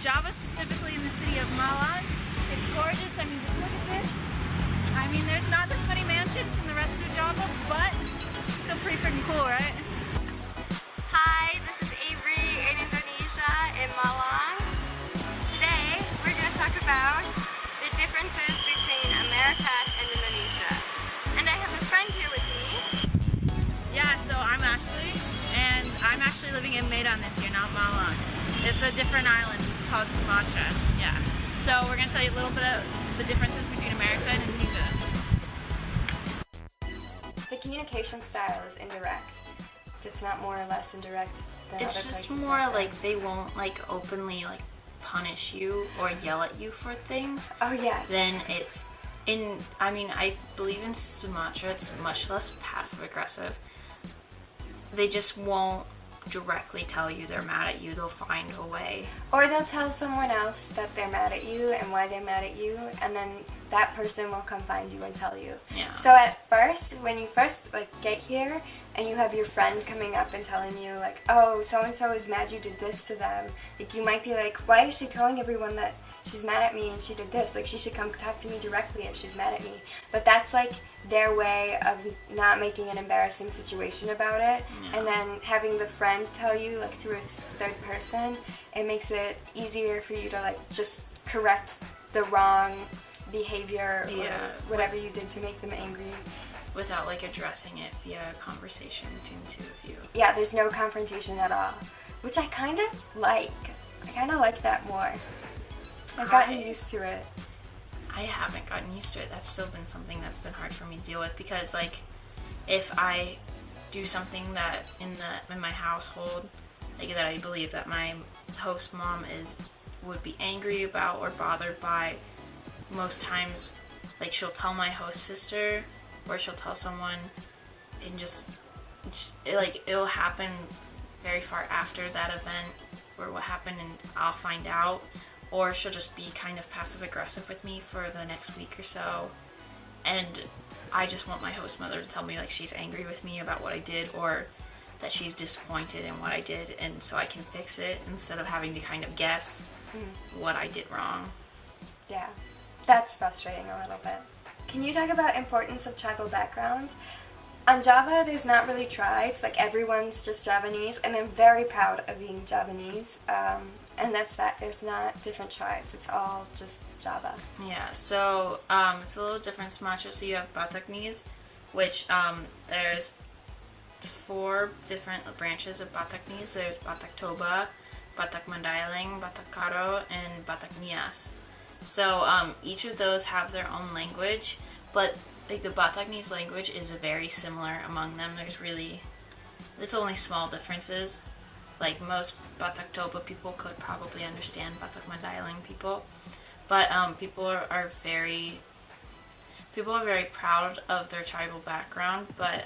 Java, specifically in the city of Malang. It's gorgeous. I mean, just look at this. I mean, there's not this many mansions in the rest of Java, but it's still pretty freaking cool, right? Hi, this is Avery in Indonesia, in Malang. Today, we're going to talk about the differences between America and Indonesia. And I have a friend here with me. Yeah, so I'm Ashley, and I'm actually living in Medan this year, not Malang. It's a different island. It's called Sumatra. Yeah. So we're going to tell you a little bit of the differences between America and Indonesia. The communication style is indirect. It's not more or less indirect than It's other just places more out there. like they won't like openly like punish you or yell at you for things. Oh yes. Then it's in. I mean, I believe in Sumatra it's much less passive aggressive. They just won't directly tell you they're mad at you. They'll find a way. Or they'll tell someone else that they're mad at you and why they're mad at you, and then that person will come find you and tell you. Yeah. So at first, when you first like get here and you have your friend coming up and telling you like, oh, so-and-so is mad you did this to them, like you might be like, why is she telling everyone that she's mad at me and she did this? Like she should come talk to me directly if she's mad at me. But that's like their way of not making an embarrassing situation about it. Yeah. And then having the friend tell you like through a third person, it makes it easier for you to like just correct the wrong behavior or Yeah. whatever you did to make them angry. Without like addressing it via a conversation between the two of you. Yeah, there's no confrontation at all, which I kind of like. I kind of like that more. I've gotten used to it. I haven't gotten used to it. That's still been something that's been hard for me to deal with because like if I do something that in my household like that I believe that my host mom would be angry about or bothered by, most times like she'll tell my host sister or she'll tell someone and just it'll happen very far after that event or what happened and I'll find out, or she'll just be kind of passive aggressive with me for the next week or so, and I just want my host mother to tell me like she's angry with me about what I did or that she's disappointed in what I did, and so I can fix it instead of having to kind of guess what I did wrong. Yeah, that's frustrating a little bit. Can you talk about importance of tribal background? On Java, there's not really tribes. Like everyone's just Javanese, and I'm very proud of being Javanese. And that's that. There's not different tribes. It's all just Java. Yeah, so it's a little different Sumatra. So you have Bataknese, which there's 4 different branches of Bataknese. There's Batak Toba, Batak Mandailing, Batak Karo, and Batak Nias. So each of those have their own language, but like the Bataknese language is very similar among them. It's only small differences. Like most Batak Toba people could probably understand Batak Mandailing people, but people are very proud of their tribal background, but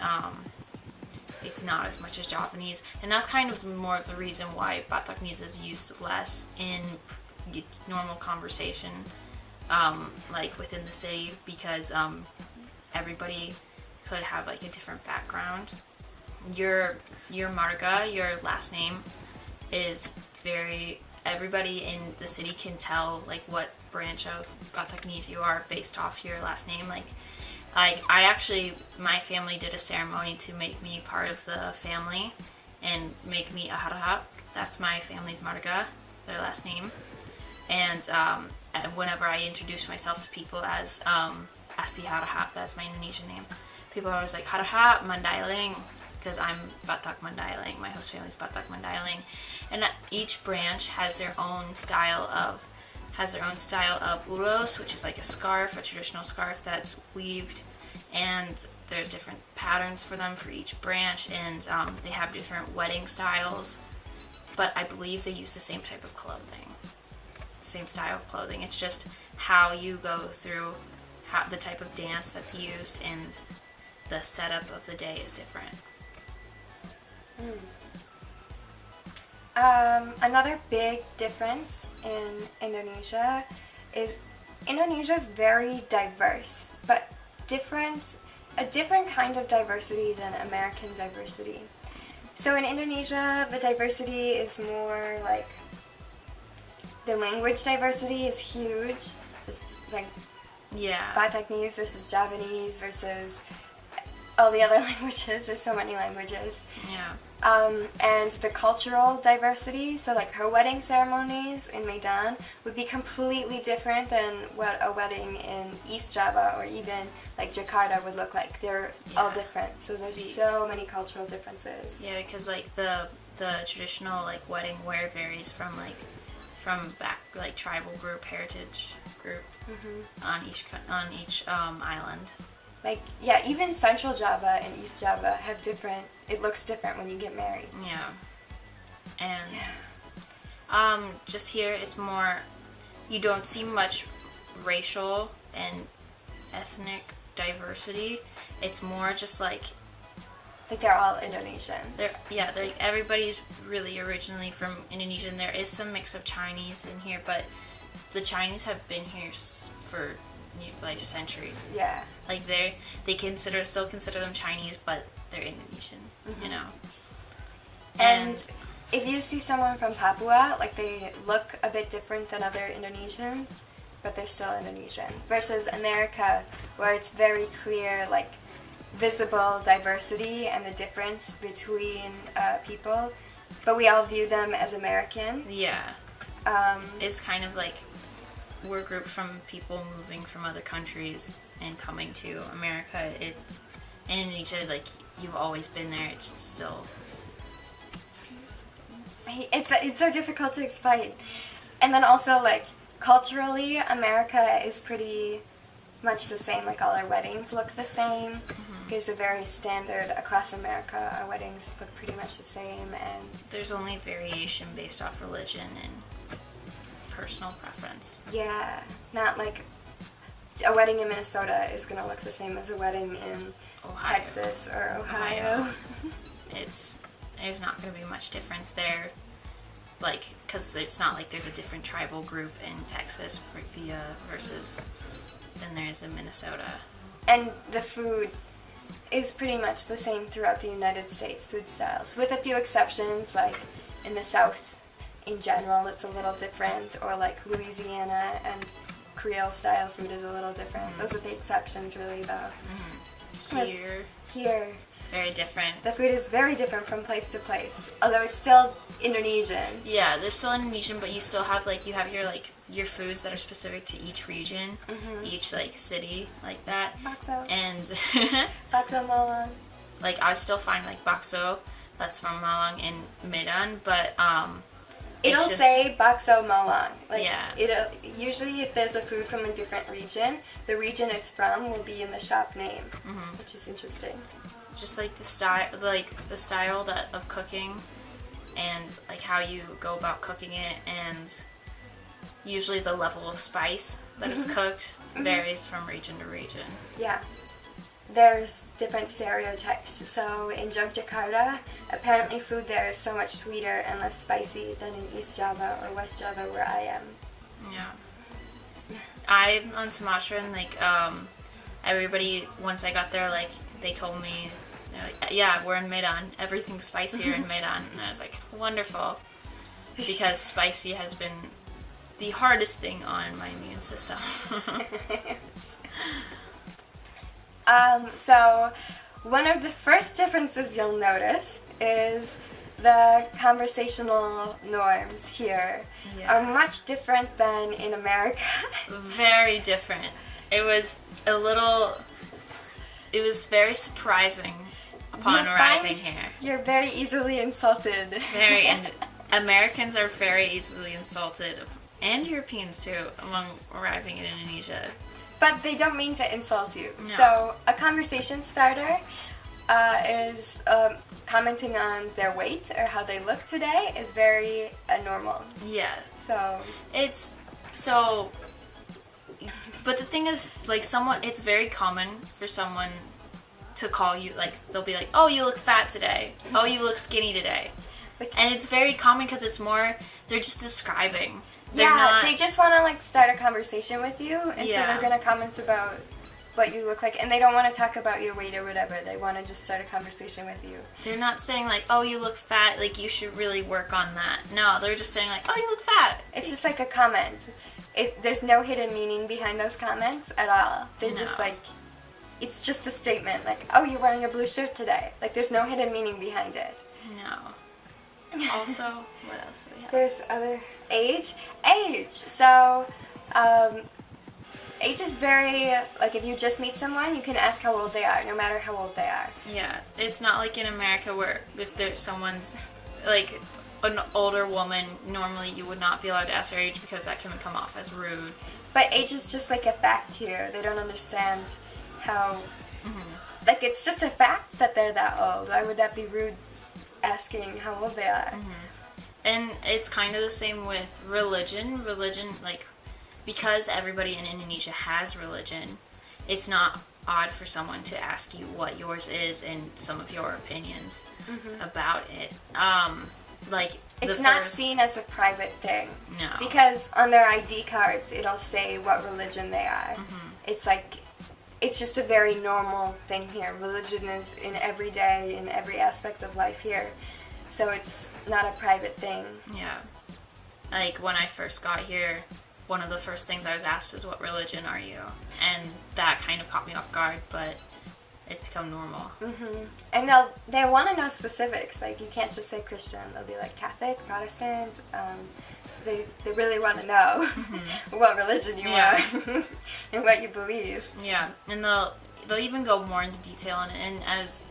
it's not as much as Japanese, and that's kind of more of the reason why Bataknese is used less in normal conversation, like within the city, because everybody could have like a different background. Your marga, your last name, is everybody in the city can tell like what branch of Bataknese you are based off your last name. Like my family did a ceremony to make me part of the family and make me a harahat. That's my family's marga, their last name. And whenever I introduce myself to people as Asti Harahat, that's my Indonesian name, people are always like, Harahat Mandailing, because I'm Batak Mandailing, my host family's Batak Mandailing. And each branch has their own style of uros, which is like a scarf, a traditional scarf that's weaved, and there's different patterns for them for each branch, and they have different wedding styles, but I believe they use the same type of clothing. Same style of clothing. It's just how you go through the type of dance that's used, and the setup of the day is different. Another big difference in Indonesia is Indonesia's very diverse, but a different kind of diversity than American diversity. So in Indonesia, the diversity is more like the language diversity is huge. It's like Yeah. Bataknese versus Javanese versus all the other languages. There's so many languages. Yeah. And the cultural diversity, so like her wedding ceremonies in Medan would be completely different than what a wedding in East Java or even like Jakarta would look like. They're all different, so there's so many cultural differences. Yeah, because like the traditional like wedding wear varies from back like tribal group, heritage group on each island. Like, yeah, even Central Java and East Java have different, it looks different when you get married. Yeah. And just here it's more, you don't see much racial and ethnic diversity. It's more just like they're all Indonesians. They're everybody's really originally from Indonesia, and there is some mix of Chinese in here, but the Chinese have been here for like centuries. Yeah. Like they still consider them Chinese, but they're Indonesian, you know. And if you see someone from Papua, like they look a bit different than other Indonesians, but they're still Indonesian. Versus America, where it's very clear, like visible diversity and the difference between people, but we all view them as American. Yeah. It's kind of like we're grouped from people moving from other countries and coming to America. It's in Indonesia, like you've always been there. It's still. It's so difficult to explain. And then also like culturally, America is pretty much the same. Like all our weddings look the same. There's a very standard across America. Our weddings look pretty much the same, and there's only variation based off religion and personal preference. Yeah, not like a wedding in Minnesota is gonna look the same as a wedding in Ohio. Texas or Ohio. There's not gonna be much difference there, like because it's not like there's a different tribal group in Texas versus than there is in Minnesota. And the food is pretty much the same throughout the United States, food styles, with a few exceptions, like in the South in general it's a little different, or like Louisiana and Creole style food is a little different. Those are the exceptions really though. Here very different. The food is very different from place to place, although it's still Indonesian. Yeah, they're still Indonesian, but you still have your foods that are specific to each region, each like city, like that. Bakso. And Bakso Malang. Like I still find like bakso that's from Malang in Medan, but it'll say Bakso Malang. Like, yeah. It'll usually if there's a food from a different region, the region it's from will be in the shop name, which is interesting. Just like the style of cooking, and like how you go about cooking it, and usually the level of spice that it's cooked varies from region to region. Yeah. There's different stereotypes. So in Yogyakarta, apparently food there is so much sweeter and less spicy than in East Java or West Java where I am. Yeah. I'm on Sumatra, and like everybody, once I got there, like they told me, they're like, yeah, we're in Medan, everything's spicier in Medan, and I was like, wonderful, because spicy has been the hardest thing on my immune system. So one of the first differences you'll notice is the conversational norms here are much different than in America. Very different. It was very surprising upon arriving here. You're very easily insulted. And Americans are very easily insulted, and Europeans too, among arriving in Indonesia. But they don't mean to insult you. No. So a conversation starter is commenting on their weight or how they look today is very normal. Yeah. So but the thing is, like, it's very common for someone to call you, like, they'll be like, oh, you look fat today. Oh, you look skinny today. And it's very common because it's more, they're just describing. They just want to, like, start a conversation with you, and so they're going to comment about what you look like, and they don't want to talk about your weight or whatever. They want to just start a conversation with you. They're not saying like, oh, you look fat, like you should really work on that. No, they're just saying like, oh, you look fat. It's just like a comment. There's no hidden meaning behind those comments at all. They're just like, it's just a statement, like, oh, you're wearing a blue shirt today. Like, there's no hidden meaning behind it. No. Also, what else do we have? There's other age. So, age is very, like, if you just meet someone, you can ask how old they are, no matter how old they are. Yeah, it's not like in America where if there's someone's, like, an older woman, normally you would not be allowed to ask their age because that can come off as rude. But age is just like a fact here. They don't understand how, like, it's just a fact that they're that old. Why would that be rude asking how old they are? And it's kind of the same with religion. Religion, like, because everybody in Indonesia has religion, it's not odd for someone to ask you what yours is and some of your opinions about it. Like, it's not seen as a private thing. No. Because on their ID cards, it'll say what religion they are. It's like, it's just a very normal thing here. Religion is in every day, in every aspect of life here. So it's not a private thing. Yeah. Like, when I first got here, one of the first things I was asked is, what religion are you? And that kind of caught me off guard, but it's become normal. And they want to know specifics. Like, you can't just say Christian. They'll be like Catholic, Protestant. They really want to know what religion you are and what you believe. Yeah, and they'll even go more into detail, and as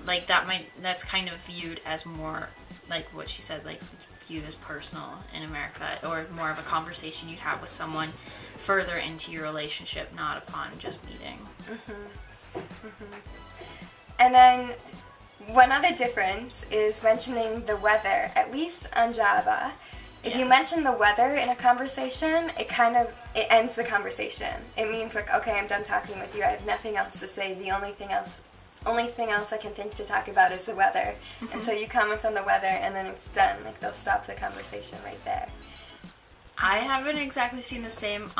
like that's kind of viewed as more like what she said, like it's viewed as personal in America, or more of a conversation you'd have with someone further into your relationship, not upon just meeting. And then one other difference is mentioning the weather, at least on Java. If you mention the weather in a conversation, it ends the conversation. It means like, okay, I'm done talking with you. I have nothing else to say. The only thing else I can think to talk about is the weather. And so you comment on the weather and then it's done. Like, they'll stop the conversation right there. I haven't exactly seen the same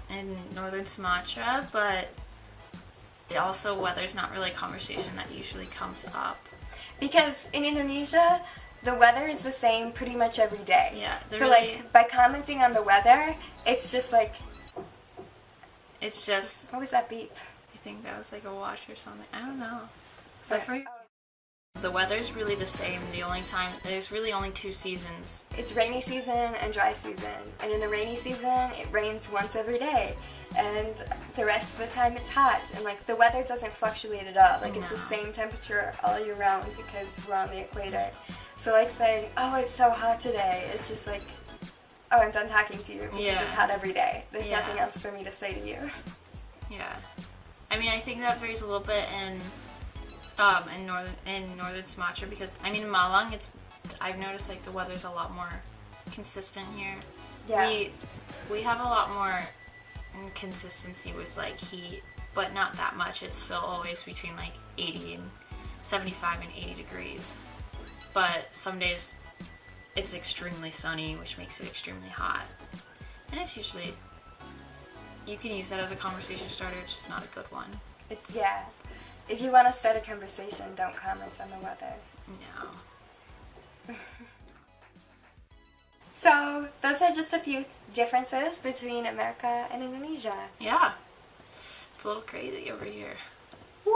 in Northern Sumatra, but also weather's not really a conversation that usually comes up. Because in Indonesia, the weather is the same pretty much every day. Yeah. So like, by commenting on the weather, it's just like... It's just... What was that beep? I think that was like a watch or something. I don't know. The weather's really the same. There's really only 2 seasons. It's rainy season and dry season. And in the rainy season, it rains once every day. And the rest of the time it's hot. And like, the weather doesn't fluctuate at all. Like, it's the same temperature all year round because we're on the equator. So like saying, oh, it's so hot today, it's just like, oh, I'm done talking to you because it's hot every day. There's nothing else for me to say to you. Yeah. I mean, I think that varies a little bit in northern Sumatra, because I mean in Malang, I've noticed like the weather's a lot more consistent here. Yeah. We have a lot more consistency with like heat, but not that much. It's still always between like 75 and 80 degrees. But some days it's extremely sunny, which makes it extremely hot. And it's usually, you can use that as a conversation starter, it's just not a good one. If you want to start a conversation, don't comment on the weather. No. So, those are just a few differences between America and Indonesia. Yeah. It's a little crazy over here. Woo!